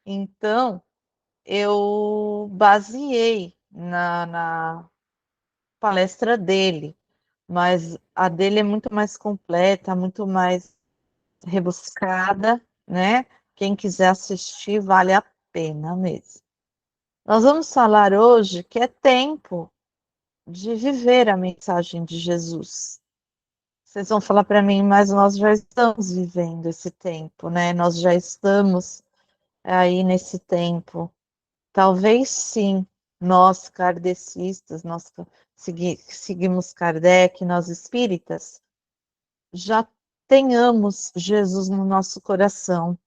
Então, eu baseei na palestra dele, mas a dele é muito mais completa, muito mais rebuscada, né? Quem quiser assistir, vale a pena mesmo. Nós vamos falar hoje que é tempo de viver a mensagem de Jesus. Vocês vão falar para mim, mas nós já estamos vivendo esse tempo, né? Nós já estamos aí nesse tempo. Talvez sim, nós kardecistas, nós seguimos Kardec, nós espíritas, já tenhamos Jesus no nosso coração,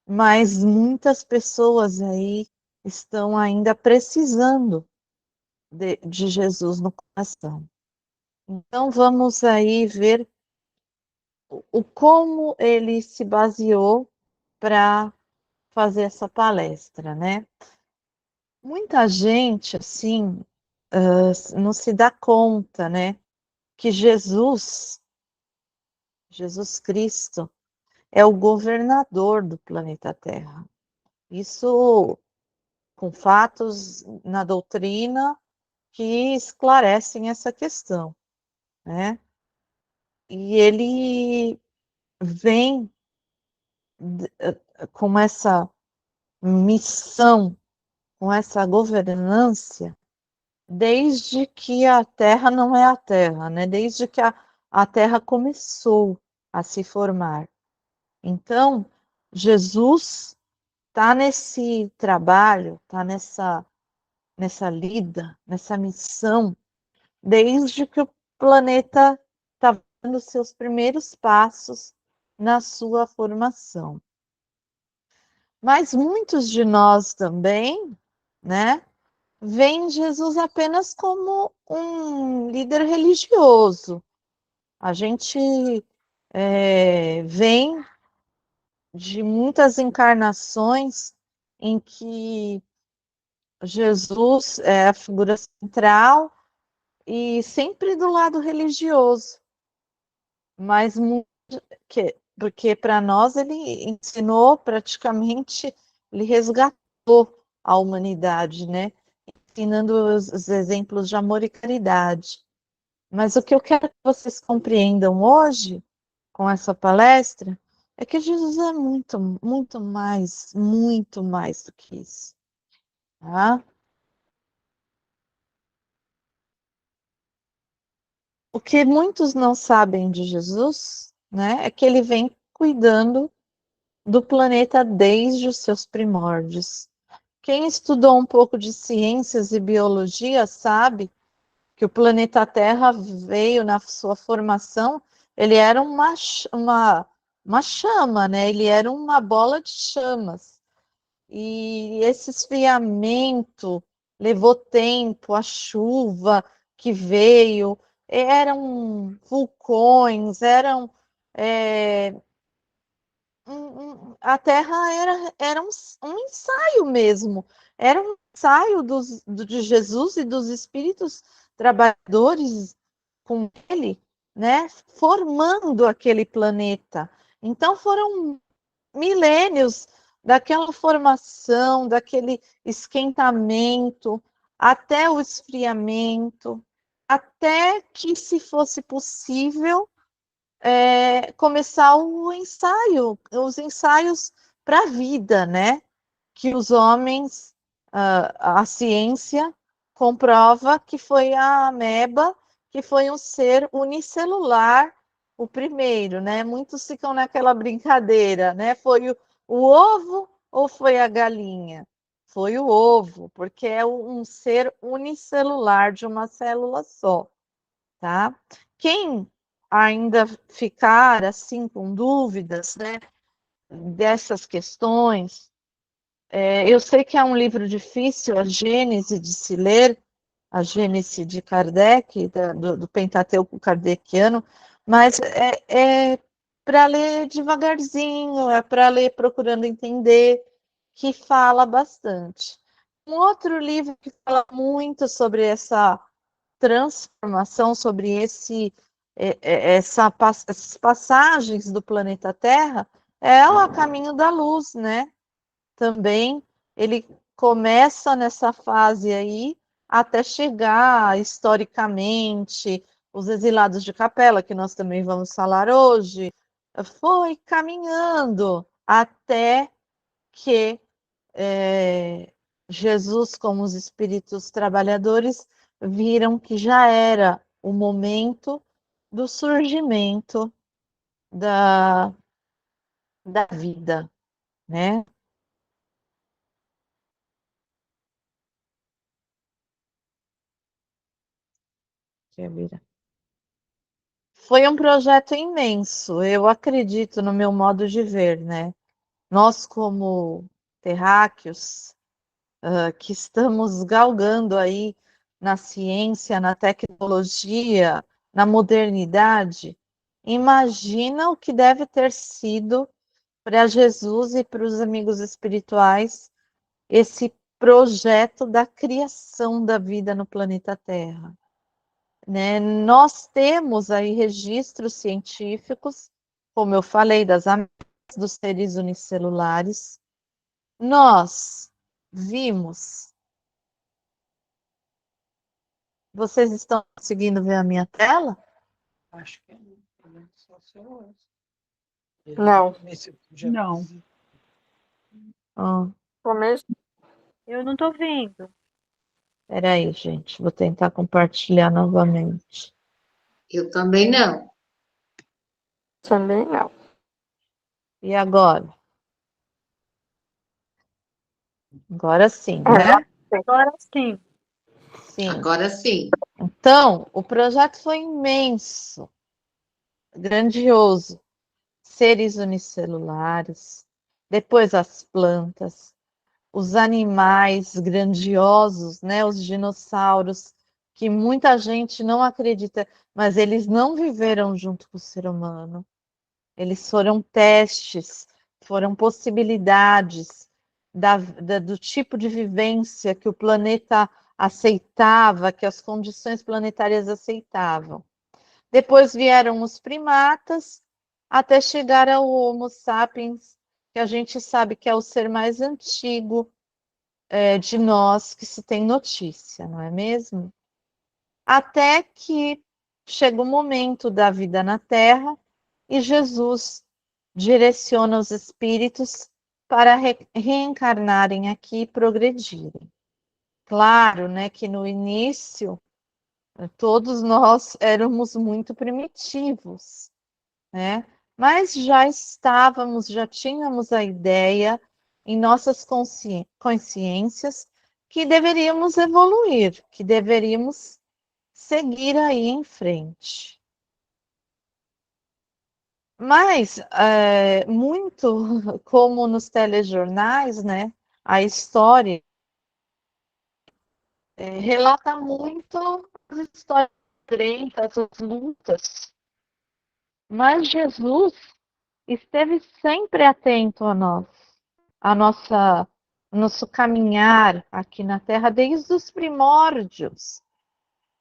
mas muitas pessoas aí estão ainda precisando de Jesus no coração. Então vamos aí ver o como ele se baseou para fazer essa palestra, né? Muita gente, assim, não se dá conta, né, que Jesus Cristo, é o governador do planeta Terra. Isso com fatos na doutrina que esclarecem essa questão, né? E ele vem com essa missão, com essa governância, desde que a Terra não é a Terra, né? Desde que a Terra começou a se formar. Então, Jesus está nesse trabalho, está nessa lida, nessa missão, desde que o planeta está dando seus primeiros passos na sua formação. Mas muitos de nós também, né, veem Jesus apenas como um líder religioso. A gente vem de muitas encarnações em que Jesus é a figura central e sempre do lado religioso, mas porque para nós ele ensinou praticamente, ele resgatou a humanidade, né? Ensinando os exemplos de amor e caridade. Mas o que eu quero que vocês compreendam hoje, com essa palestra, é que Jesus é muito, muito mais do que isso. Tá? O que muitos não sabem de Jesus, né, é que ele vem cuidando do planeta desde os seus primórdios. Quem estudou um pouco de ciências e biologia sabe que o planeta Terra veio na sua formação, ele era uma chama, né? Ele era uma bola de chamas. E esse esfriamento levou tempo, a chuva que veio, eram vulcões, é, a Terra era um ensaio mesmo, era um ensaio de Jesus e dos espíritos trabalhadores com ele, né, formando aquele planeta. Então foram milênios daquela formação, daquele esquentamento, até o esfriamento, até que, se fosse possível, começar os ensaios para a vida, né? Que os homens, a ciência comprova que foi a ameba, que foi um ser unicelular, o primeiro, né? Muitos ficam naquela brincadeira, né? Foi o ovo ou foi a galinha? Foi o ovo, porque é um ser unicelular de uma célula só, tá? Quem ainda ficar assim com dúvidas, né, dessas questões, eu sei que é um livro difícil, a Gênese de se ler, a Gênese de Kardec, do Pentateuco kardeciano, mas é para ler devagarzinho, é para ler procurando entender, que fala bastante. Um outro livro que fala muito sobre essa transformação, sobre essas passagens do planeta Terra, é o A Caminho da Luz, né? também ele começa nessa fase aí, até chegar historicamente, os exilados de Capela, que nós também vamos falar hoje, foi caminhando até que Jesus, como os espíritos trabalhadores, viram que já era o momento do surgimento da, da vida, né? Foi um projeto imenso, eu acredito no meu modo de ver, né? Nós, como terráqueos, que estamos galgando aí na ciência, na tecnologia, na modernidade, imagina o que deve ter sido para Jesus e para os amigos espirituais esse projeto da criação da vida no planeta Terra, né? Nós temos aí registros científicos, como eu falei, das ameaças dos seres unicelulares. Nós vimos. Vocês estão conseguindo ver a minha tela? Acho que não. Só seu. Não. Não. Começo. Eu não tô vendo. Espera aí, gente. Vou tentar compartilhar novamente. Eu também não. Também não. E agora? Agora sim, né? Agora sim. Sim. Agora sim. Então, o projeto foi imenso, grandioso. Seres unicelulares, depois as plantas, os animais grandiosos, né? Os dinossauros, que muita gente não acredita, mas eles não viveram junto com o ser humano. Eles foram testes, foram possibilidades do tipo de vivência que o planeta aceitava, que as condições planetárias aceitavam. Depois vieram os primatas, até chegar ao Homo sapiens, que a gente sabe que é o ser mais antigo de nós que se tem notícia, não é mesmo? Até que chega o momento da vida na Terra e Jesus direciona os espíritos para reencarnarem aqui e progredirem. Claro, né, que no início todos nós éramos muito primitivos, né? Mas já estávamos, já tínhamos a ideia em nossas consciências que deveríamos evoluir, que deveríamos seguir aí em frente. Mas, muito como nos telejornais, né, a história relata muito as histórias tretas, as lutas. Mas Jesus esteve sempre atento a nós, a nosso caminhar aqui na Terra desde os primórdios.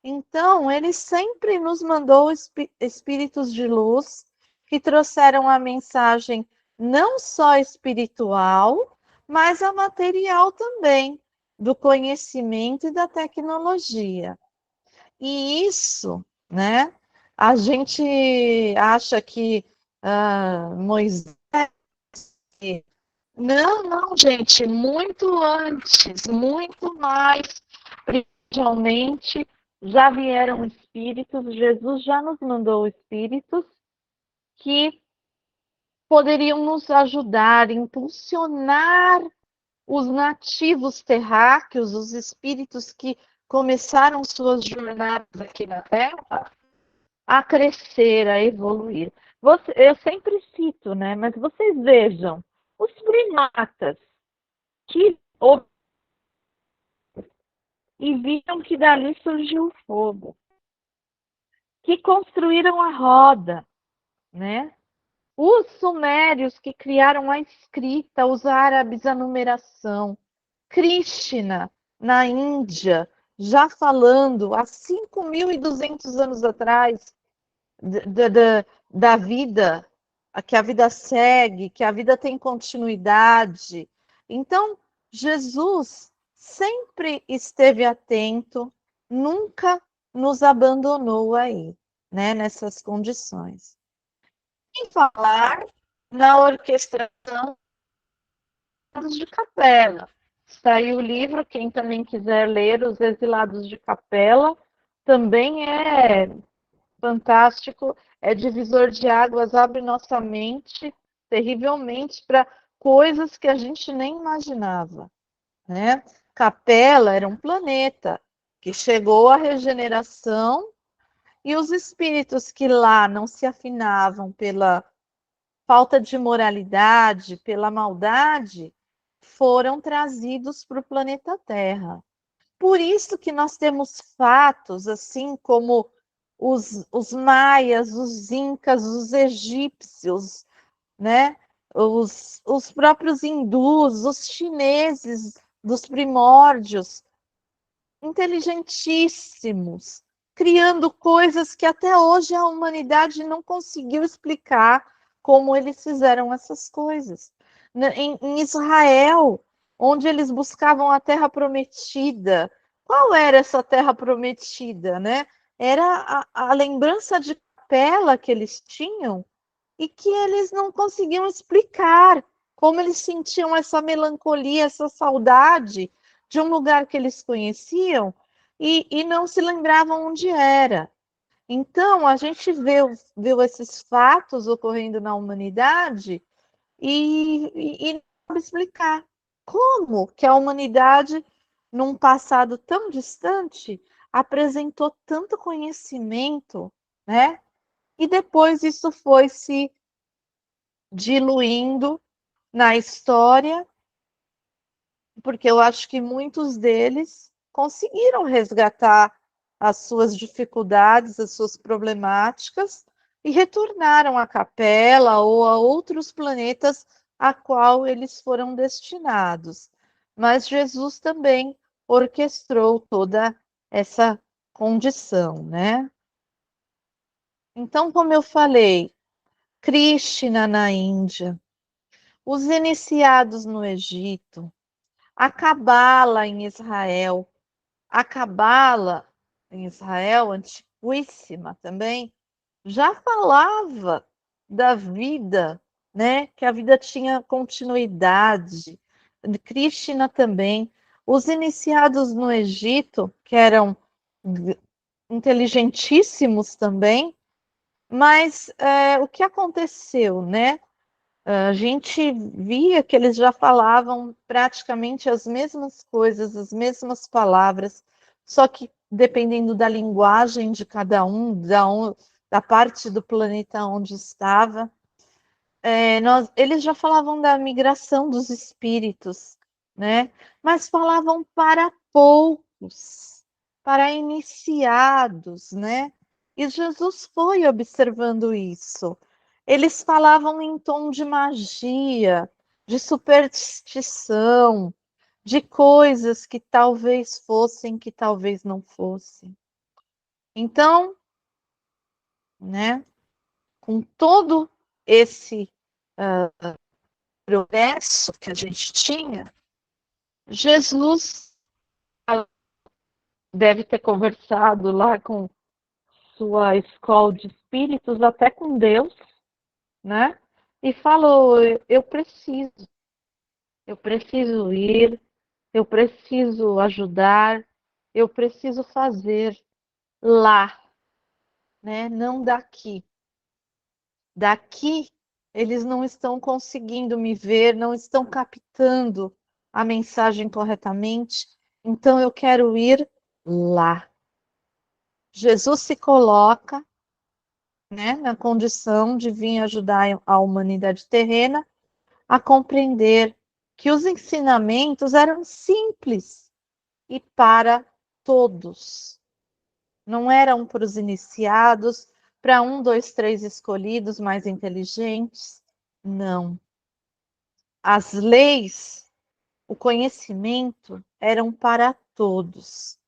Então, ele sempre nos mandou espíritos de luz que trouxeram a mensagem não só espiritual, mas a material também, do conhecimento e da tecnologia. E isso, né? A gente acha que Moisés. Não, não, gente, muito antes, muito mais. Principalmente, já vieram espíritos, Jesus já nos mandou espíritos que poderiam nos ajudar, impulsionar os nativos terráqueos, os espíritos que começaram suas jornadas aqui na Terra, a crescer, a evoluir. Eu sempre cito, né? Mas vocês vejam, os primatas que e viram que dali surgiu o fogo, que construíram a roda, né? Os sumérios que criaram a escrita, os árabes a numeração, Krishna na Índia, já falando há 5.200 anos atrás da vida, que a vida segue, que a vida tem continuidade. Então, Jesus sempre esteve atento, nunca nos abandonou aí, né, nessas condições. Sem falar na orquestração de Capela. Está aí o livro, quem também quiser ler, Os Exilados de Capela, também é fantástico, é divisor de águas, abre nossa mente terrivelmente para coisas que a gente nem imaginava, né? Capela era um planeta que chegou à regeneração e os espíritos que lá não se afinavam pela falta de moralidade, pela maldade, foram trazidos para o planeta Terra. Por isso que nós temos fatos, assim como os maias, os incas, os egípcios, né? Os próprios hindus, os chineses dos primórdios, inteligentíssimos, criando coisas que até hoje a humanidade não conseguiu explicar como eles fizeram essas coisas. Em Israel, onde eles buscavam a terra prometida, qual era essa terra prometida, né? Era a lembrança de Capela que eles tinham e que eles não conseguiam explicar como eles sentiam essa melancolia, essa saudade de um lugar que eles conheciam e não se lembravam onde era. Então, a gente viu esses fatos ocorrendo na humanidade e não sabe explicar como que a humanidade, num passado tão distante, apresentou tanto conhecimento, né? E depois isso foi se diluindo na história, porque eu acho que muitos deles conseguiram resgatar as suas dificuldades, as suas problemáticas e retornaram à Capela ou a outros planetas a qual eles foram destinados. Mas Jesus também orquestrou toda essa condição, né? Então, como eu falei, Krishna na Índia, os iniciados no Egito, a Cabala em Israel. A Cabala em Israel, antiquíssima também, já falava da vida, né? Que a vida tinha continuidade. Krishna também. Os iniciados no Egito, que eram inteligentíssimos também, mas o que aconteceu, né? A gente via que eles já falavam praticamente as mesmas coisas, as mesmas palavras, só que dependendo da linguagem de cada um, da parte do planeta onde estava, eles já falavam da migração dos espíritos, né? Mas falavam para poucos, para iniciados, né? E Jesus foi observando isso. Eles falavam em tom de magia, de superstição, de coisas que talvez fossem, que talvez não fossem. Então, né, com todo esse progresso que a gente tinha, Jesus deve ter conversado lá com sua escola de espíritos, até com Deus, né? E falou: eu preciso ir, eu preciso ajudar, eu preciso fazer lá, né? Não daqui. Daqui eles não estão conseguindo me ver, não estão captando a mensagem corretamente, então eu quero ir lá. Jesus se coloca, né, na condição de vir ajudar a humanidade terrena a compreender que os ensinamentos eram simples e para todos. Não eram para os iniciados, para um, dois, três escolhidos mais inteligentes. Não. As leis, o conhecimento eram para todos.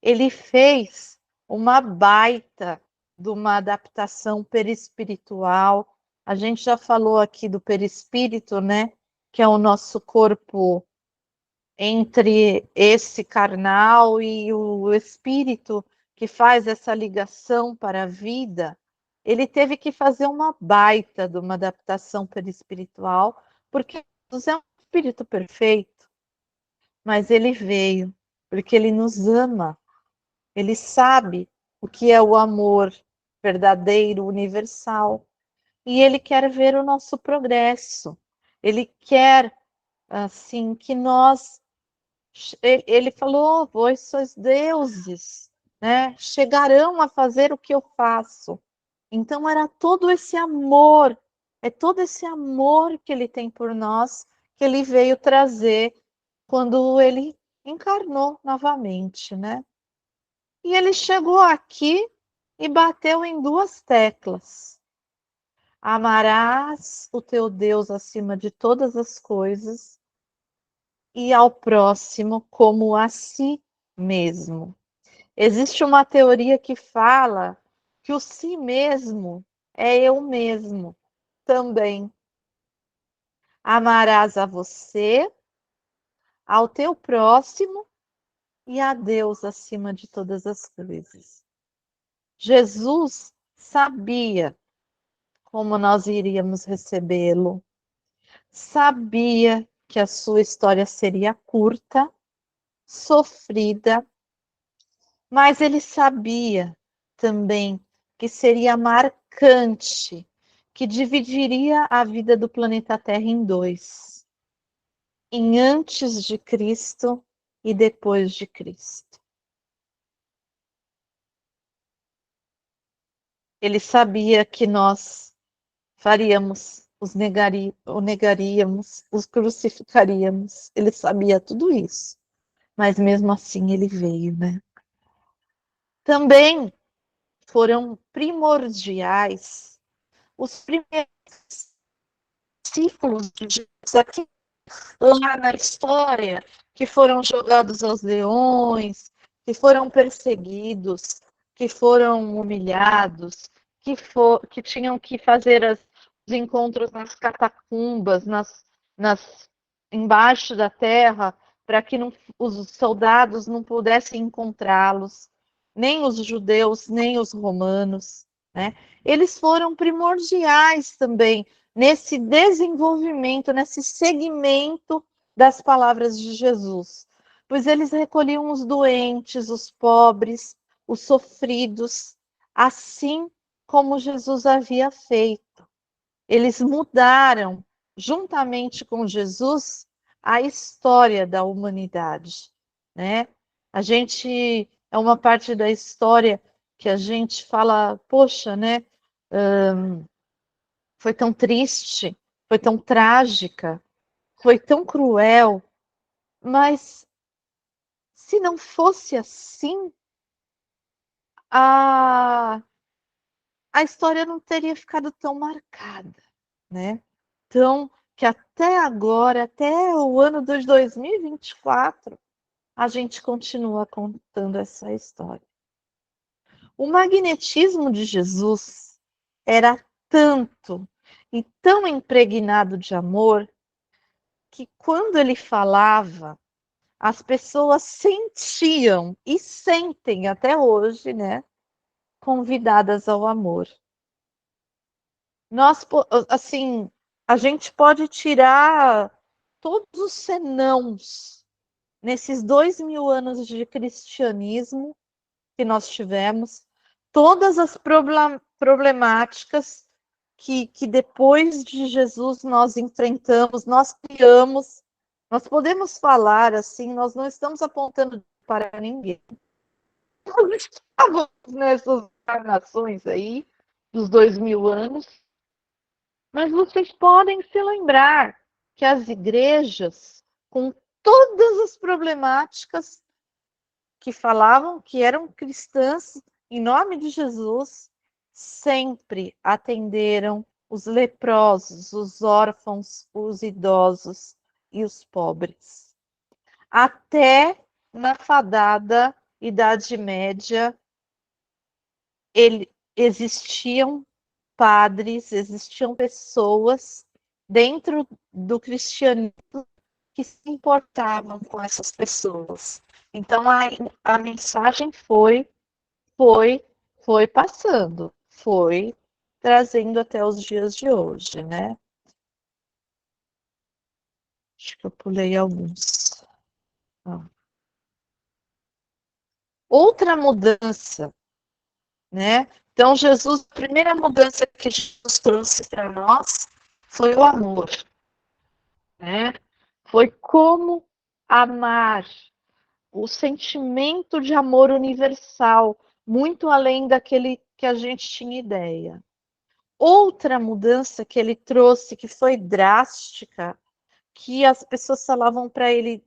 Ele fez uma baita de uma adaptação perispiritual. A gente já falou aqui do perispírito, né? que é o nosso corpo entre esse carnal e o espírito que faz essa ligação para a vida, ele teve que fazer uma baita de uma adaptação perispiritual, porque Jesus é um espírito perfeito, mas ele veio porque ele nos ama, ele sabe o que é o amor verdadeiro, universal, e ele quer ver o nosso progresso. Ele quer assim que nós ele falou, vós sois deuses, né? Chegarão a fazer o que eu faço. Então era todo esse amor, é todo esse amor que ele tem por nós, que ele veio trazer quando ele encarnou novamente, né? E ele chegou aqui e bateu em duas teclas. Amarás o teu Deus acima de todas as coisas e ao próximo como a si mesmo. Existe uma teoria que fala que o si mesmo é eu mesmo também. Amarás a você, ao teu próximo e a Deus acima de todas as coisas. Jesus sabia como nós iríamos recebê-lo, sabia que a sua história seria curta, sofrida, mas ele sabia também que seria marcante, que dividiria a vida do planeta Terra em dois, em antes de Cristo e depois de Cristo. Ele sabia que nós faríamos, o negaríamos, os crucificaríamos. Ele sabia tudo isso, mas mesmo assim ele veio, né? Também foram primordiais os primeiros discípulos de Jesus aqui lá na história, que foram jogados aos leões, que foram perseguidos, que foram humilhados, que tinham que fazer os encontros nas catacumbas, embaixo da terra, para que os soldados não pudessem encontrá-los, nem os judeus, nem os romanos, né? Eles foram primordiais também nesse desenvolvimento, nesse segmento das palavras de Jesus, pois eles recolhiam os doentes, os pobres, os sofridos, assim como Jesus havia feito. Eles mudaram, juntamente com Jesus, a história da humanidade, né? A gente é uma parte da história que a gente fala, poxa, né? Foi tão triste, foi tão trágica, foi tão cruel, mas se não fosse assim, a, a história não teria ficado tão marcada, né? Então, que até agora, até o ano de 2024, a gente continua contando essa história. O magnetismo de Jesus era tanto e tão impregnado de amor que quando ele falava, as pessoas sentiam e sentem até hoje, né, convidadas ao amor. Nós, assim, a gente pode tirar todos os senãos nesses 2000 anos de cristianismo que nós tivemos, todas as problemáticas que depois de Jesus nós enfrentamos, nós criamos, nós podemos falar assim, nós não estamos apontando para ninguém. Nós estávamos nessas encarnações aí, dos 2000 anos, mas vocês podem se lembrar que as igrejas, com todas as problemáticas que falavam que eram cristãs em nome de Jesus, sempre atenderam os leprosos, os órfãos, os idosos e os pobres. Até na fadada Idade Média, existiam padres, existiam pessoas, dentro do cristianismo que se importavam com essas pessoas. Então a mensagem foi passando, foi trazendo até os dias de hoje, né? Acho que eu pulei alguns. Outra mudança, né? Então, Jesus, a primeira mudança que Jesus trouxe para nós foi o amor, né? Foi como amar, o sentimento de amor universal, muito além daquele que a gente tinha ideia. Outra mudança que ele trouxe, que foi drástica, que as pessoas falavam para ele,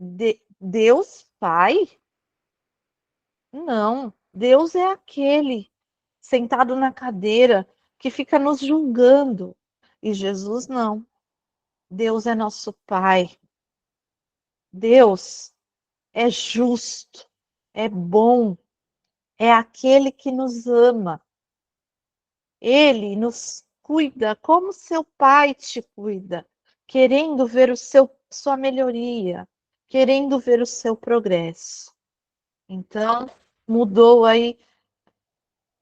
Deus Pai? Não, Deus é aquele sentado na cadeira que fica nos julgando. E Jesus não. Deus é nosso Pai. Deus é justo, é bom, é aquele que nos ama. Ele nos cuida como seu pai te cuida, querendo ver sua melhoria, querendo ver o seu progresso. Então, mudou aí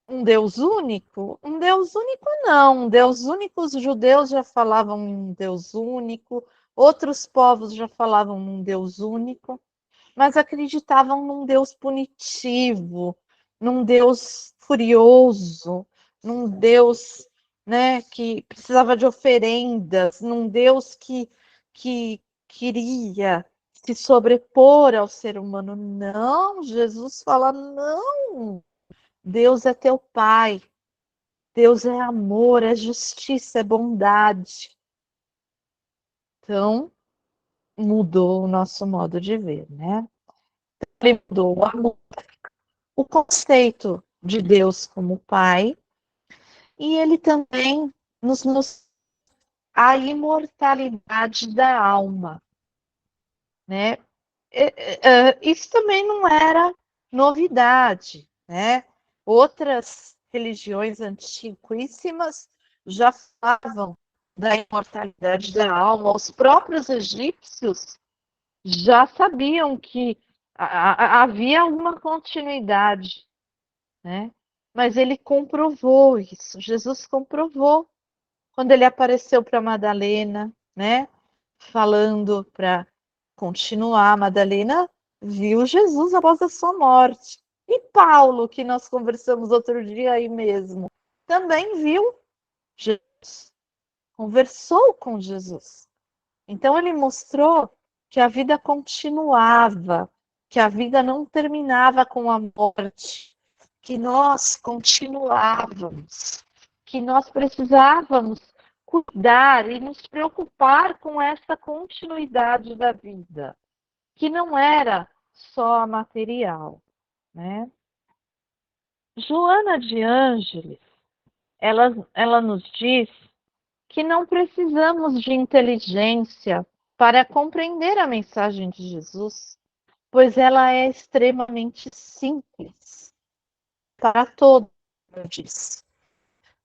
um Deus único? Um Deus único não. Um Deus único, os judeus já falavam em um Deus único, outros povos já falavam em um Deus único, mas acreditavam num Deus punitivo, num Deus furioso, num Deus, né, que precisava de oferendas, num Deus que queria se sobrepor ao ser humano. Não, Jesus fala, não, Deus é teu Pai, Deus é amor, é justiça, é bondade. Então, mudou o nosso modo de ver, né? Ele mudou o amor, o conceito de Deus como Pai, e ele também nos mostrou a imortalidade da alma, né? Isso também não era novidade, né? Outras religiões antiquíssimas já falavam da imortalidade da alma. Os próprios egípcios já sabiam que havia alguma continuidade, né? Mas ele comprovou isso. Jesus comprovou quando ele apareceu para Madalena, né? Falando para continuar. Madalena viu Jesus após a sua morte. E Paulo, que nós conversamos outro dia aí mesmo, também viu Jesus, conversou com Jesus. Então ele mostrou que a vida continuava, que a vida não terminava com a morte, que nós continuávamos, que nós precisávamos cuidar e nos preocupar com essa continuidade da vida, que não era só material, né? Joana de Ângeles, ela nos diz que não precisamos de inteligência para compreender a mensagem de Jesus, pois ela é extremamente simples para todos.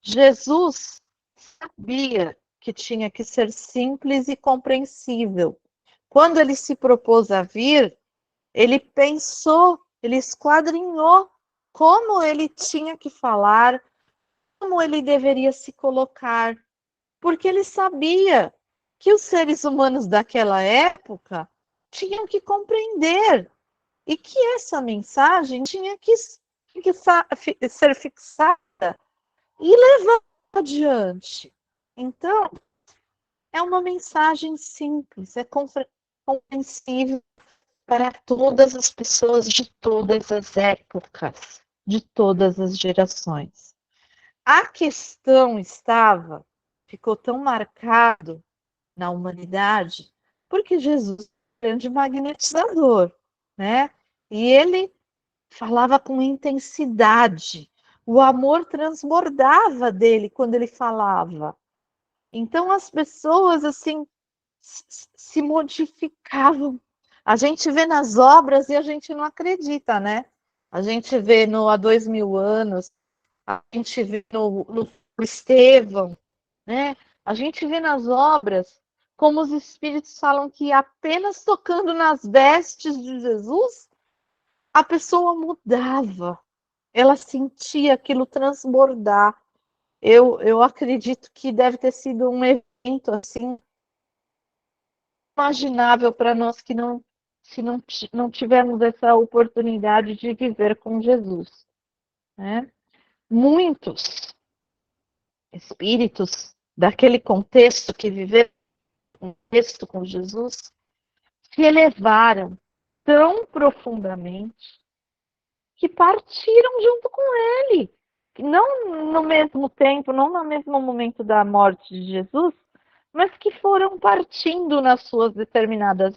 Jesus sabia que tinha que ser simples e compreensível. Quando ele se propôs a vir, ele pensou, ele esquadrinhou como ele tinha que falar, como ele deveria se colocar, porque ele sabia que os seres humanos daquela época tinham que compreender e que essa mensagem tinha que ser fixada e levada adiante. Então, é uma mensagem simples, é compreensível para todas as pessoas de todas as épocas, de todas as gerações. A questão ficou tão marcado na humanidade, porque Jesus é um grande magnetizador, né? E ele falava com intensidade. O amor transbordava dele quando ele falava. Então as pessoas assim se modificavam. A gente vê nas obras e a gente não acredita, né? A gente vê no Há 2000 anos, a gente vê no Estevão, né? A gente vê nas obras como os espíritos falam que apenas tocando nas vestes de Jesus, a pessoa mudava. Ela sentia aquilo transbordar. Eu acredito que deve ter sido um evento assim imaginável para nós que não, se não tivermos essa oportunidade de viver com Jesus, né? Muitos espíritos daquele contexto que viveram um contexto com Jesus se elevaram tão profundamente que partiram junto com ele. Não no mesmo tempo, não no mesmo momento da morte de Jesus, mas que foram partindo nas suas determinadas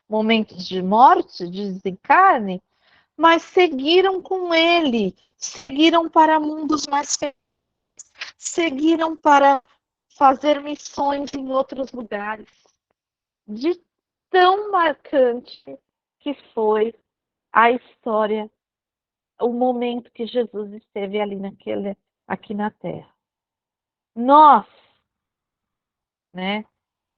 momentos de morte, de desencarne, mas seguiram com ele, seguiram para mundos mais felizes, seguiram para fazer missões em outros lugares. De tão marcante que foi a história, o momento que Jesus esteve ali aqui na Terra. Nós, né?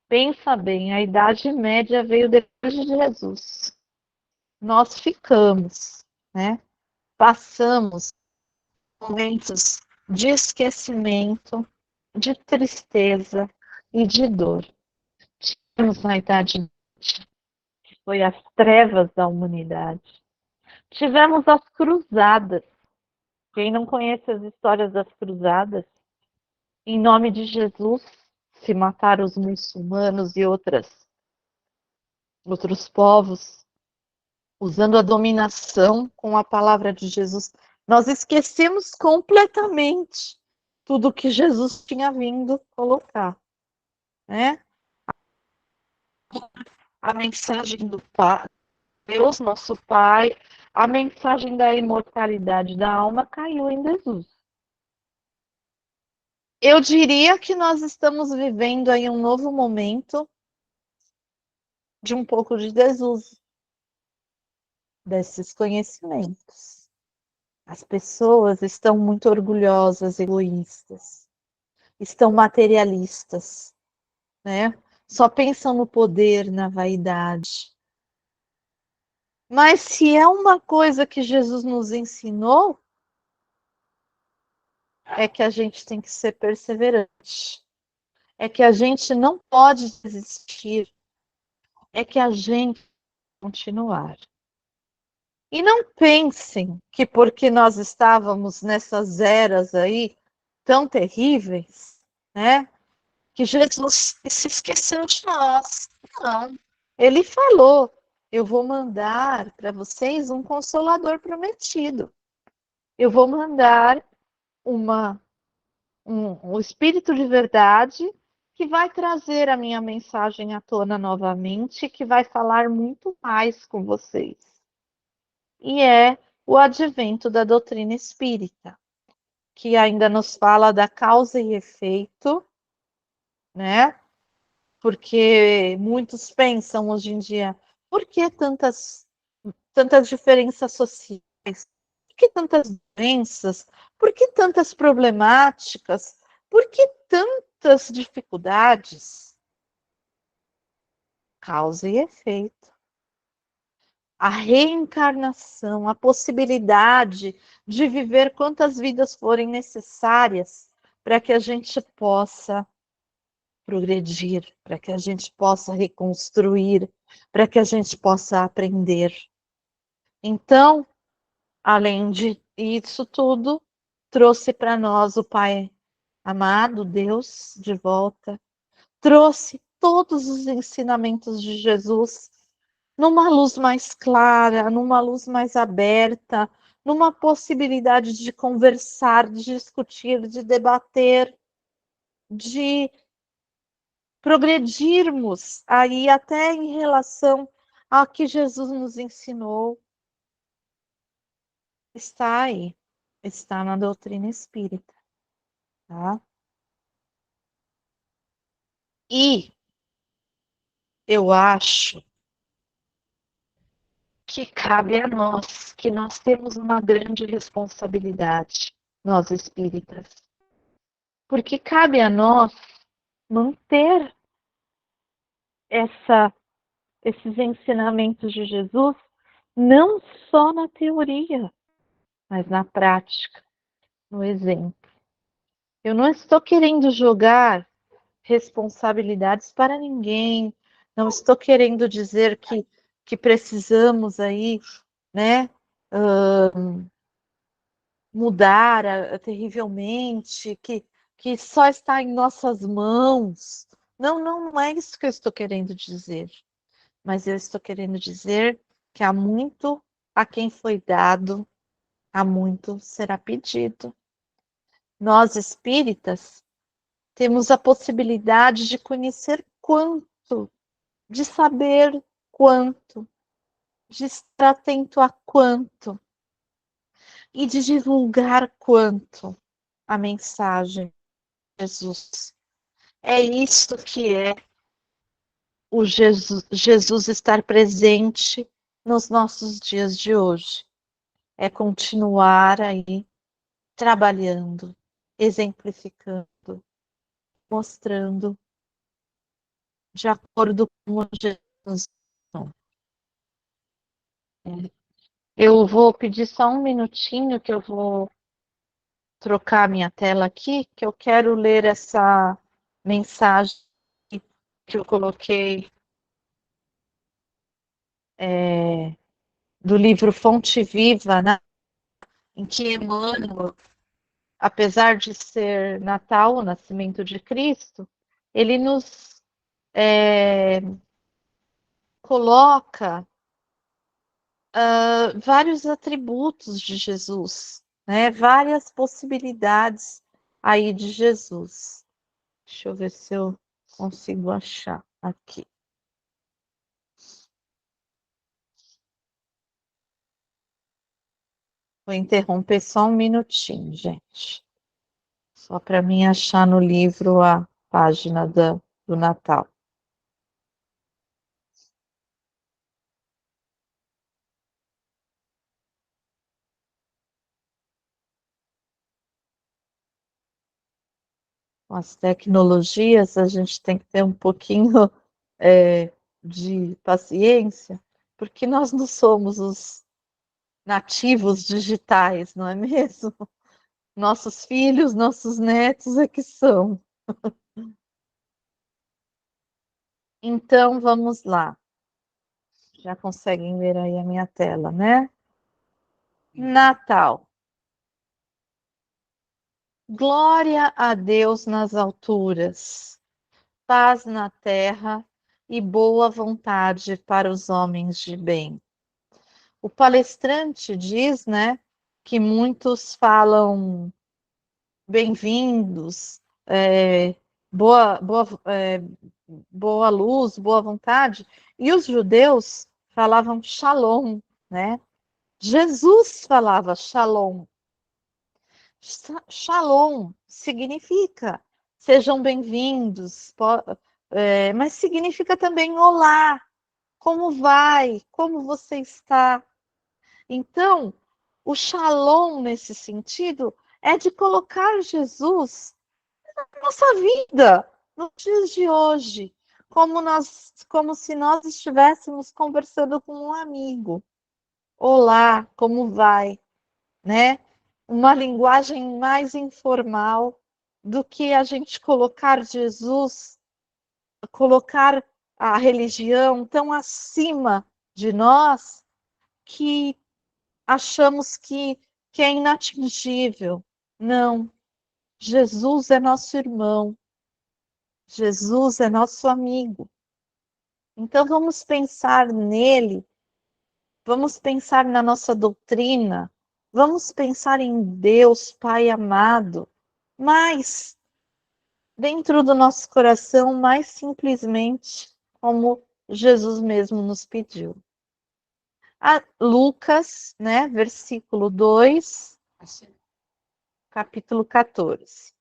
Pensa bem, a Idade Média veio depois de Jesus. Nós ficamos, né? Passamos momentos de esquecimento, de tristeza e de dor. Tivemos na Idade Média, que foi as trevas da humanidade. Tivemos as cruzadas. Quem não conhece as histórias das cruzadas, em nome de Jesus, se mataram os muçulmanos e outros povos, usando a dominação com a palavra de Jesus. Nós esquecemos completamente tudo que Jesus tinha vindo colocar, né? A mensagem do Pai, Deus, nosso Pai, a mensagem da imortalidade da alma caiu em Jesus. Eu diria que nós estamos vivendo aí um novo momento de um pouco de desuso desses conhecimentos. As pessoas estão muito orgulhosas, egoístas, estão materialistas, né? Só pensam no poder, na vaidade. Mas se é uma coisa que Jesus nos ensinou, é que a gente tem que ser perseverante. É que a gente não pode desistir. É que a gente tem que continuar. E não pensem que porque nós estávamos nessas eras aí tão terríveis, né? Que Jesus se esqueceu de nós. Não. Ele falou: eu vou mandar para vocês um consolador prometido. Eu vou mandar um espírito de verdade que vai trazer a minha mensagem à tona novamente, que vai falar muito mais com vocês. E é o advento da doutrina espírita, que ainda nos fala da causa e efeito, né? Porque muitos pensam hoje em dia, por que tantas diferenças sociais? Por que tantas doenças? Por que tantas problemáticas? Por que tantas dificuldades? Causa e efeito. A reencarnação, a possibilidade de viver quantas vidas forem necessárias para que a gente possa progredir, para que a gente possa reconstruir, para que a gente possa aprender. Então, além disso tudo, trouxe para nós o Pai amado, Deus, de volta, trouxe todos os ensinamentos de Jesus numa luz mais clara, numa luz mais aberta, numa possibilidade de conversar, de discutir, de debater, de progredirmos aí até em relação ao que Jesus nos ensinou. Está aí, está na doutrina espírita, tá? E eu acho que cabe a nós, que nós temos uma grande responsabilidade, nós espíritas, porque cabe a nós manter esses ensinamentos de Jesus não só na teoria, mas na prática, no exemplo. Eu não estou querendo jogar responsabilidades para ninguém, não estou querendo dizer que precisamos aí, né, mudar terrivelmente, que só está em nossas mãos. Não, não é isso que eu estou querendo dizer. Mas eu estou querendo dizer que há muito a quem foi dado, há muito será pedido. Nós espíritas temos a possibilidade de conhecer quanto, de saber quanto, de estar atento a quanto e de divulgar quanto a mensagem de Jesus. É isso que é o Jesus estar presente nos nossos dias de hoje. É continuar aí trabalhando, exemplificando, mostrando de acordo com o Jesus. Eu vou pedir só um minutinho que eu vou trocar minha tela aqui, que eu quero ler essa mensagem que eu coloquei do livro Fonte Viva, né? Em que Emmanuel, apesar de ser Natal, o nascimento de Cristo, ele nos coloca vários atributos de Jesus, né? Várias possibilidades aí de Jesus. Deixa eu ver se eu consigo achar aqui. Vou interromper só um minutinho, gente. Só para mim achar no livro a página do Natal. Com as tecnologias, a gente tem que ter um pouquinho de paciência, porque nós não somos os nativos digitais, não é mesmo? Nossos filhos, nossos netos é que são. Então, vamos lá. Já conseguem ver aí a minha tela, né? Natal. Glória a Deus nas alturas, paz na terra e boa vontade para os homens de bem. O palestrante diz, né, que muitos falam bem-vindos, boa luz, boa vontade, e os judeus falavam shalom, né? Jesus falava shalom. Shalom significa sejam bem-vindos, mas significa também olá, como vai, como você está. Então, o shalom nesse sentido é de colocar Jesus na nossa vida, nos dias de hoje, como se nós estivéssemos conversando com um amigo. Olá, como vai, né? Uma linguagem mais informal do que a gente colocar Jesus, colocar a religião tão acima de nós que achamos que é inatingível. Não, Jesus é nosso irmão, Jesus é nosso amigo. Então vamos pensar nele, vamos pensar na nossa doutrina, vamos pensar em Deus, Pai amado, mas dentro do nosso coração, mais simplesmente como Jesus mesmo nos pediu. Lucas, né, versículo 2, capítulo 14.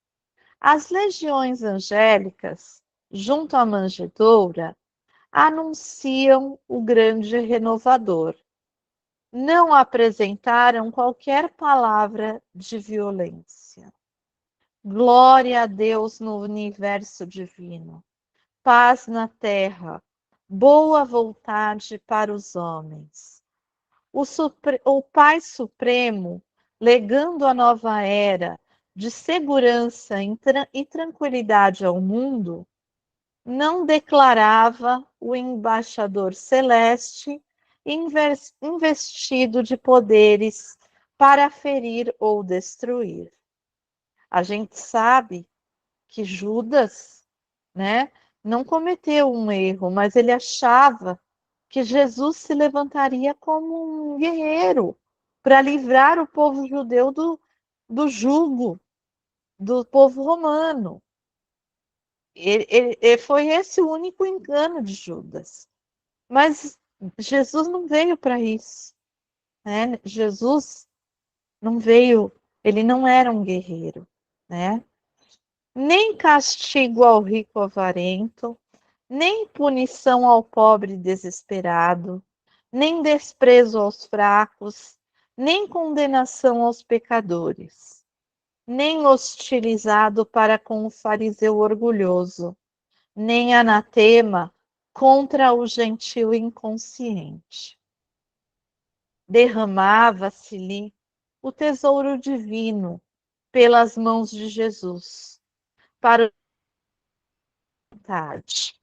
As legiões angélicas, junto à manjedoura, anunciam o grande renovador. Não apresentaram qualquer palavra de violência. Glória a Deus no universo divino. Paz na terra, boa vontade para os homens. O Pai Supremo, legando a nova era de segurança e tranquilidade ao mundo, não declarava o embaixador celeste investido de poderes para ferir ou destruir. A gente sabe que Judas, né, não cometeu um erro, mas ele achava que Jesus se levantaria como um guerreiro para livrar o povo judeu do jugo do povo romano. Foi esse o único engano de Judas. Mas Jesus não veio para isso, né? Jesus não veio, ele não era um guerreiro, né? Nem castigo ao rico avarento, nem punição ao pobre desesperado, nem desprezo aos fracos, nem condenação aos pecadores, nem hostilizado para com o fariseu orgulhoso, nem anatema contra o gentil inconsciente. Derramava-se-lhe o tesouro divino pelas mãos de Jesus, para a vontade.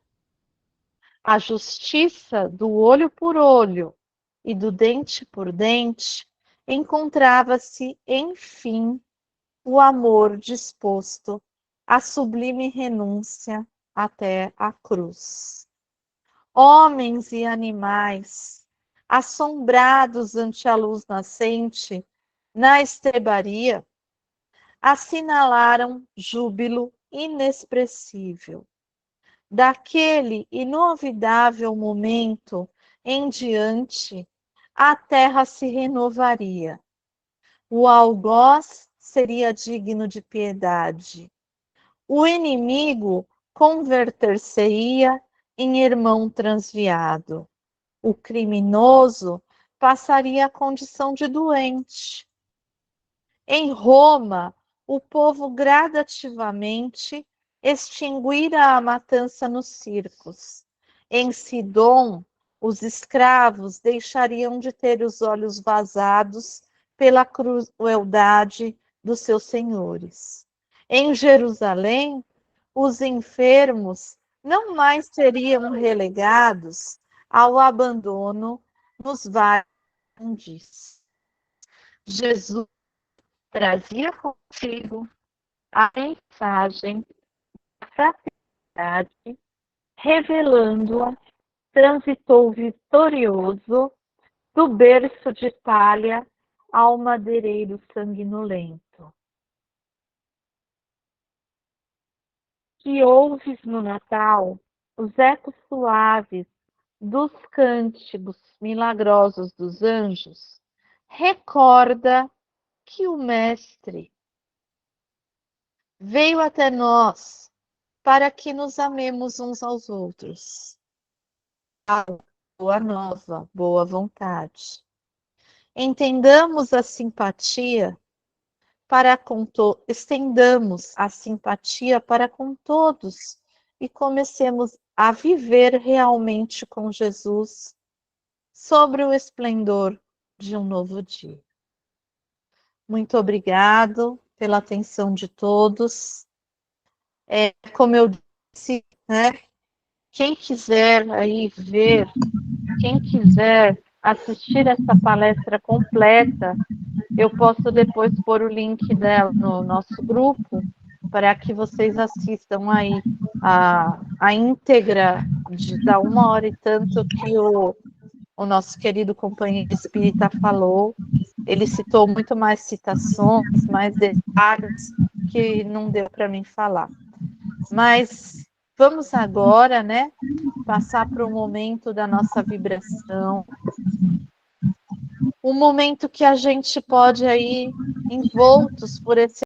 A justiça do olho por olho e do dente por dente encontrava-se, enfim, o amor disposto à sublime renúncia até a cruz. Homens e animais, assombrados ante a luz nascente, na estrebaria, assinalaram júbilo inexpressível. Daquele inovidável momento em diante, a terra se renovaria. O algoz seria digno de piedade. O inimigo converter-se-ia em irmão transviado. O criminoso passaria a condição de doente. Em Roma, o povo gradativamente extinguira a matança nos circos. Em Sidom, os escravos deixariam de ter os olhos vazados pela crueldade dos seus senhores. Em Jerusalém, os enfermos não mais seriam relegados ao abandono nos vales imundícios. Jesus trazia consigo a mensagem da fraternidade, revelando-a, transitou vitorioso do berço de palha ao madeireiro sanguinolento. Que ouves no Natal os ecos suaves dos cânticos milagrosos dos anjos, recorda que o Mestre veio até nós para que nos amemos uns aos outros. A boa nova, boa vontade. Entendamos a simpatia estendamos a simpatia para com todos e comecemos a viver realmente com Jesus sobre o esplendor de um novo dia. Muito obrigado pela atenção de todos. Como eu disse, né? Quem quiser aí ver, quem quiser assistir essa palestra completa, eu posso depois pôr o link dela no nosso grupo para que vocês assistam aí a íntegra da 1h e tanto que o nosso querido companheiro espírita falou. Ele citou muito mais citações, mais detalhes que não deu para mim falar. Mas vamos agora, né, passar para o momento da nossa vibração. Um momento que a gente pode aí, envoltos por esse